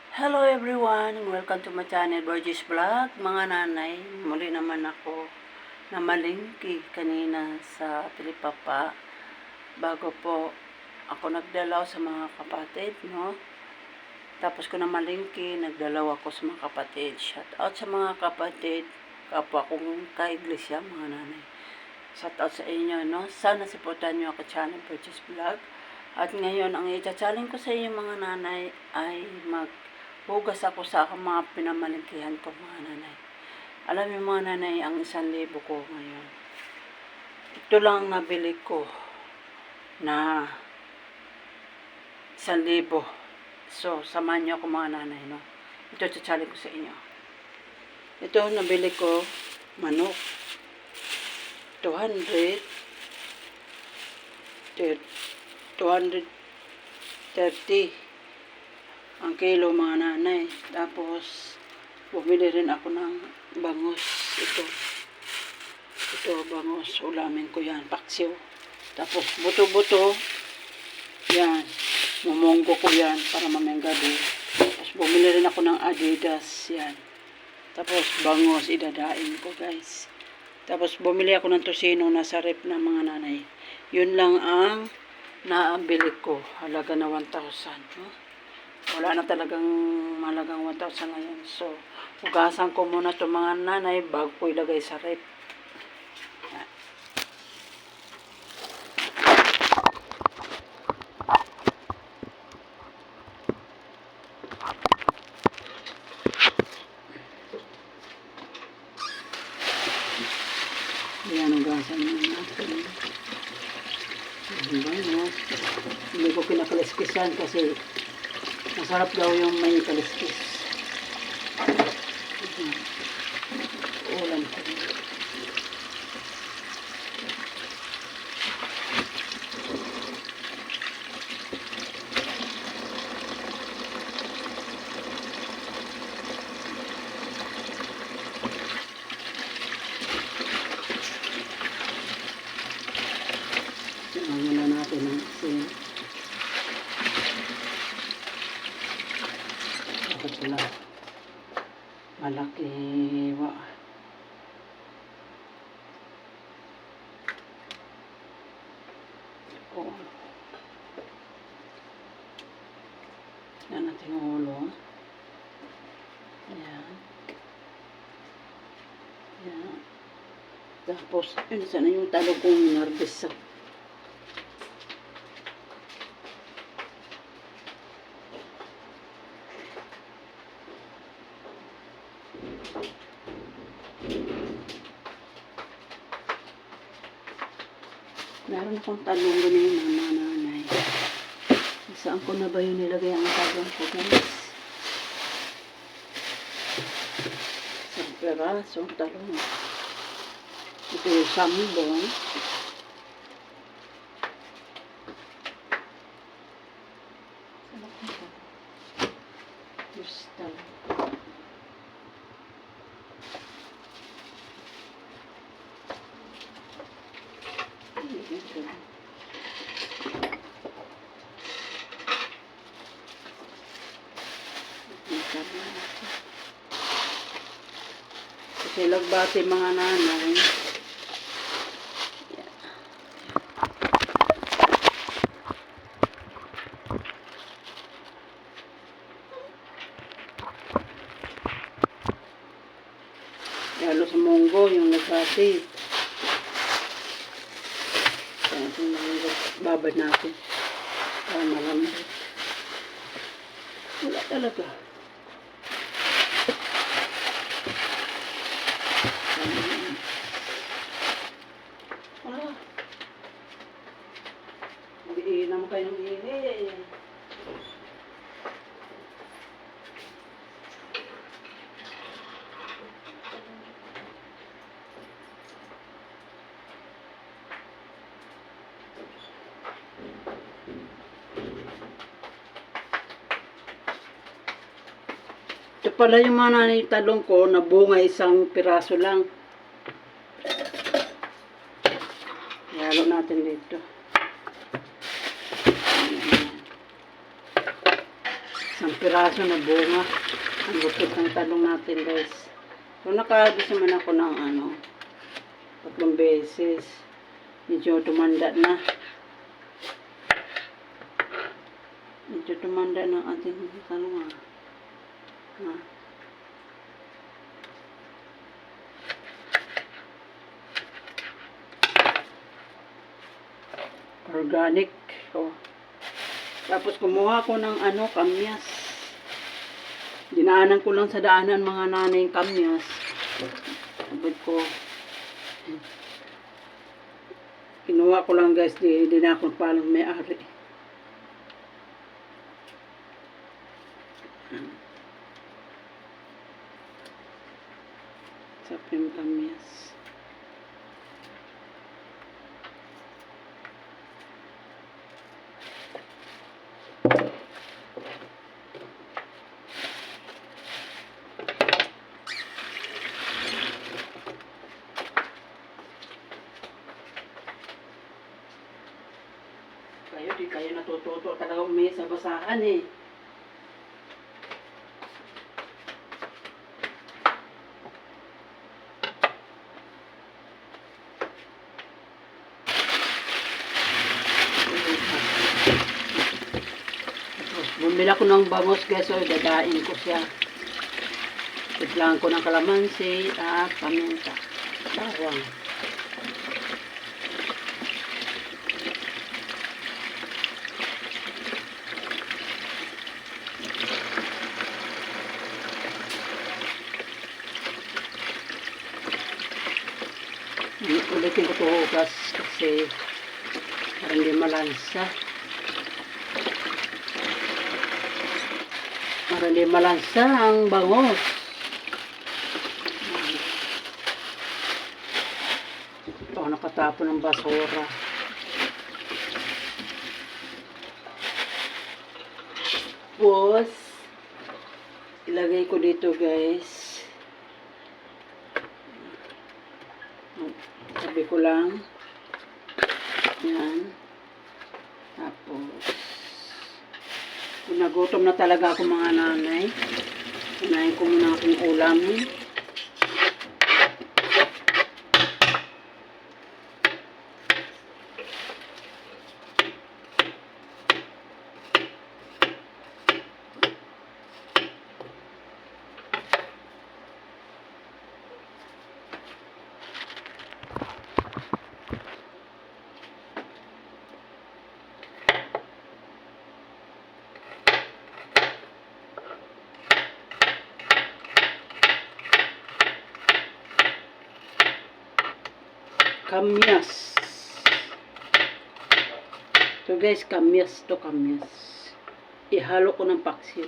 Hello everyone! Welcome to my channel, Borges Vlog. Mga nanay, muli naman ako na malingki kanina sa Pilipapa. Bago po ako nagdalaw sa mga kapatid, no? Tapos ko na malingki, nagdalaw ako sa mga kapatid. Shout out sa mga kapatid, kapwa kong ka-iglesia, mga nanay. Shout out sa inyo, no? Sana supportan nyo ako channel, Borges Vlog. At ngayon, ang i-challenge ko sa inyo mga nanay ay hugas ako sa mga pinamalingkihan ko mga nanay. Alam niyo mga nanay, ang 1,000 ko ngayon. Ito lang ang nabili ko na 1,000. So, samahan niyo ako mga nanay, no? Ito challenge ko sa inyo. Ito nabili ko, manok. 230 ang kilo mga nanay. Tapos bumili rin ako ng bangus. Ito bangus, ulamin ko yan, paksiw. Tapos buto-buto yan, mumunggo ko yan para mamayang gabi. Tapos bumili rin ako ng Adidas yan. Tapos bangus idadain ko guys. Tapos bumili ako ng tosino na sa rep na mga nanay. Yun lang ang naabili ko, halaga na 1,000, no? Wala na talagang malagang 1,000 ngayon. So, hugasan ko muna itong mga nanay bago ko ilagay sa rep. Ayan, hugasan muna natin. Hindi ko kinakaliskisan kasi masarap daw yung may kaliskis. Ulam ko. Muna natin ang asin. Dapat pala malaki wa. Yan natin ang ulo. Yan. Yan. Tapos, yun sana yung talog kong narbis sa meron akong talong ganyan mga nanay. Saan ko na ba yun nilagay ang talong ko guys? Isang perasong talong. Ito yung sambong. Saan ako ba? Here's talong. Kasi lagbati mga nanay. Lalo sa munggo yung nagbati. Babad natin para malambot. Wala talaga. Hindi naman kayo ng hihili. Ito pala yung mga nanay talong ko na bunga isang piraso lang. Ihalo natin dito. Isang piraso na bunga. Ang lupit ng talong natin, guys. So, nakahabis naman ako ng 3 beses. Medyo tumanda na. Medyo tumanda ng ating talong, Organic. Oh. Tapos kumuha ko ng kamyas. Dinaanan ko lang sa daanan mga nanay kamyas. Sabi ko, kinuha ko lang, guys, di na ako palang may-ari. Sapim kamyas. Di kayo natututo talaga umihi sa basahan eh. Bumili ako ng bangus, guys, so dadain ko siya. Tiglaan ko ng kalamansi at paminta. Bawang. Ulitin ko ito hugas kasi parang hindi malansa. Parang hindi malansa ang bangus. Ito, nakatapon ng basura. Tapos, ilagay ko dito, guys. Sabi ko lang. Yan. Tapos, kung nagutom na talaga ako mga nanay, unahin ko muna akong ulamin. Kamyas. So guys, kamyas to, kamyas. Ihalo ko ng paksiw.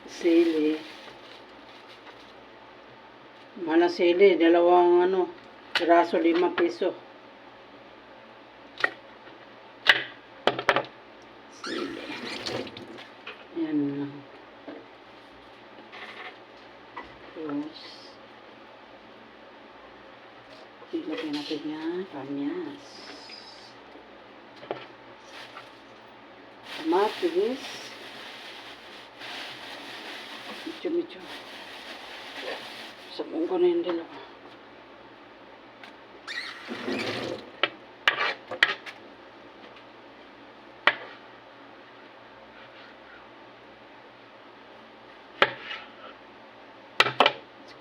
Sili. Mana sili, dalawang piraso, 5 piso. Yan lang. Tapos, ilagay natin yan. Kamyas. Kamatis. Medyo. Sabong ko na yung dalawa.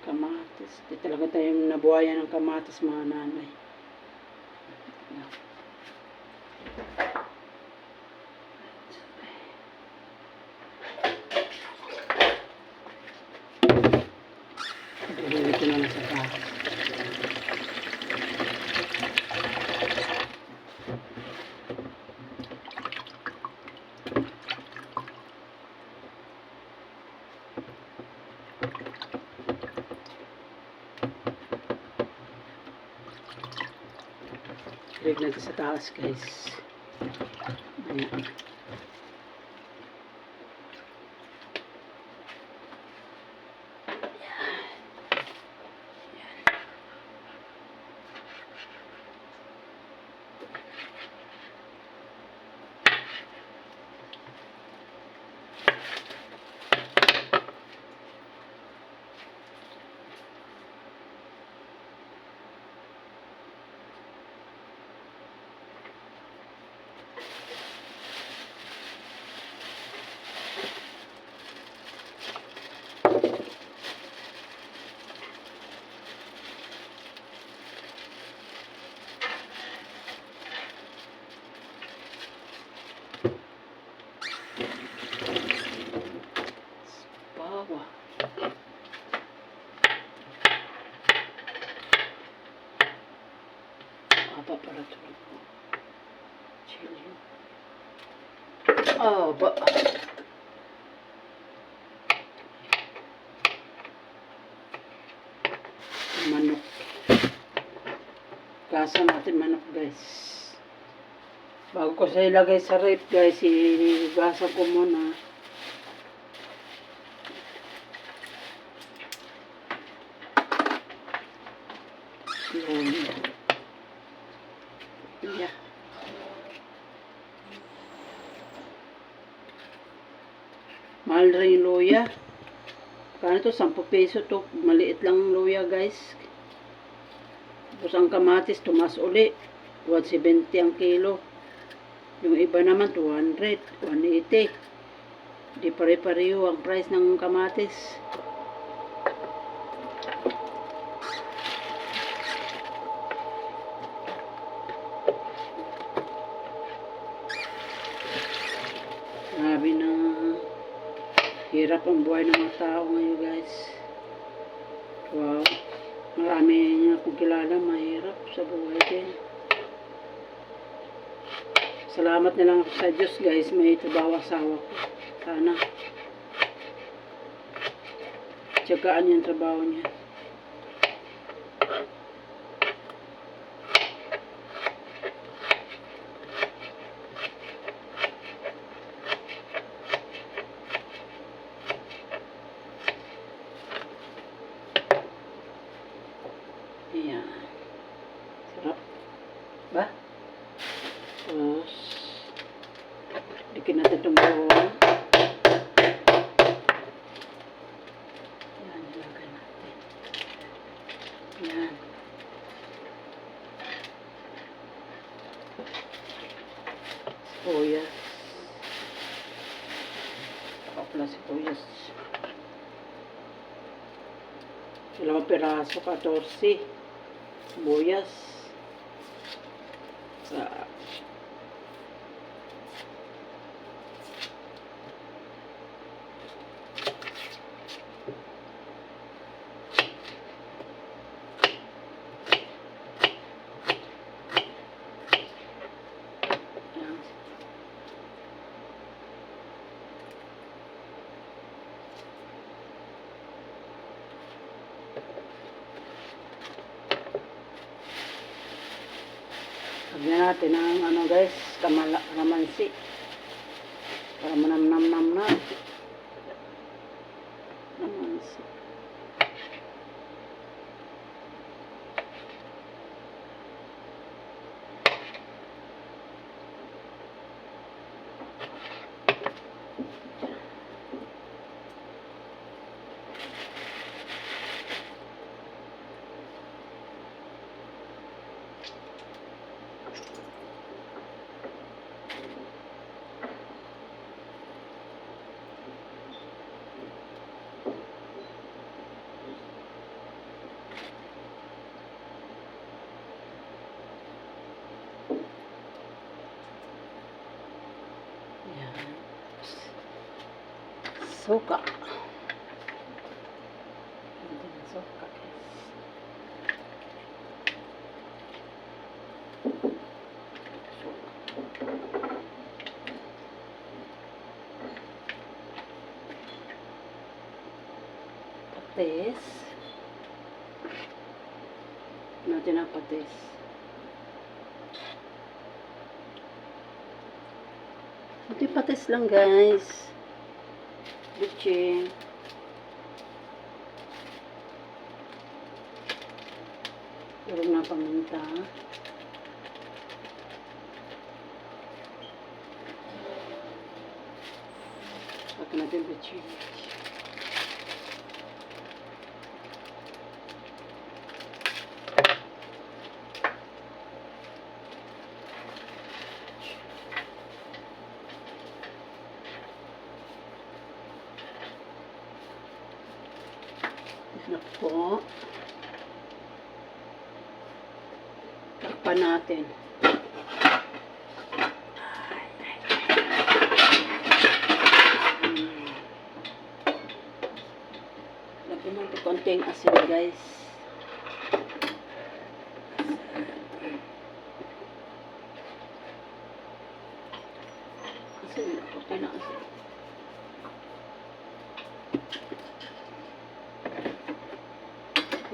Kamatis. Di talaga tayong nabuhayan ng kamatis, mga nanay. Ito na lang sa taas. Ilagay natin sa taas, guys. Ayan. Oh, manok. Gasa natin manok, guys. Bago ko sa ilagay sa rep, guys, igasa ko muna. Yun. Yeah. Mahal rin yung luya. Kano to? 10 peso to. Maliit lang luya, guys. Tapos ang kamatis, tumas uli. 170 ang kilo. Yung iba naman, 200, 180. Di pare-pareho ang price ng kamatis. Grabe na hirap ang buhay ng mga tao ngayon, guys. Wow. Marami niya akong kilala, mahirap sa buhay din. Salamat na lang ako sa Diyos, guys. May trabaho asawa ko. Sana. Tsagaan yung trabaho niya. Ayan. Sarap. Ba? Tapos, dikin natin itong bawang. Ayan, ilagay natin. Ayan. Sibuyas. Ako pala sibuyas. 2 piraso, 14. Sibuyas. Sa lagyan natin ang ano, guys, kalamansi para manamnam na kalamansi. Suka. Suka, guys. Patis. Natin ang patis. Ito patis lang, guys. Bitching. Durog na paminta. Pagka natin bitching. Ano po? Takpan natin. Lagyan natin konting asin, guys. Asin, konting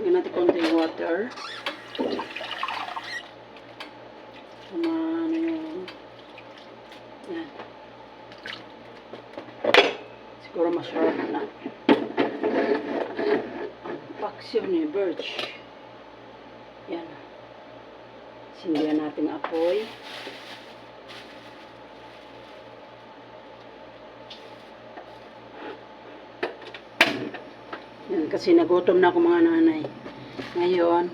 Lagyan natin konting water. Ano yung... Yan. Siguro masarap na. Paksiw ni birch. Yan. Sindihan natin ang apoy. Yan, kasi nagutom na ako mga nanay. Ngayon,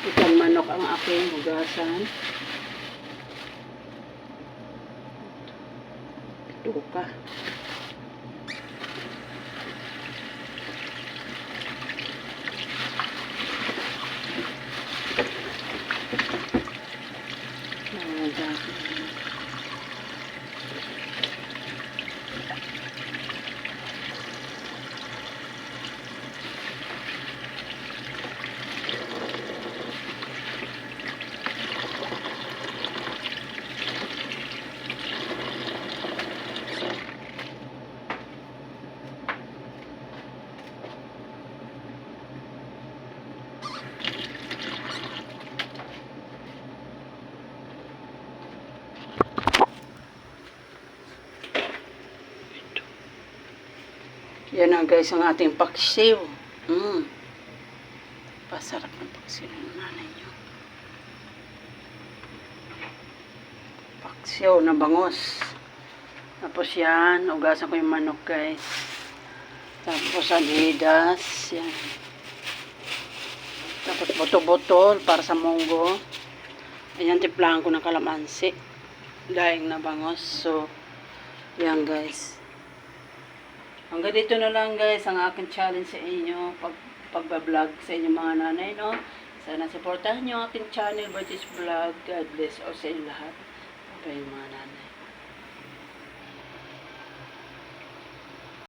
itong manok ang aking hugasan. Tuka. Yan na guys ang ating paksiw. Pasarap ng paksiw ng nanay nyo. Paksiw na bangos. Tapos yan, ugasan ko yung manok guys. Tapos alidas. Yan. Tapos boto-botol para sa munggo. Ayan, timplahan ko ng kalamansi. Daing na bangos. So, yan guys. Hanggang dito na lang guys ang aking challenge sa inyo pagbablog sa inyong mga nanay, no? Sana supportahan nyo ang aking channel, Bertis Vlog. God bless all sa inyo lahat. Bye mga nanay.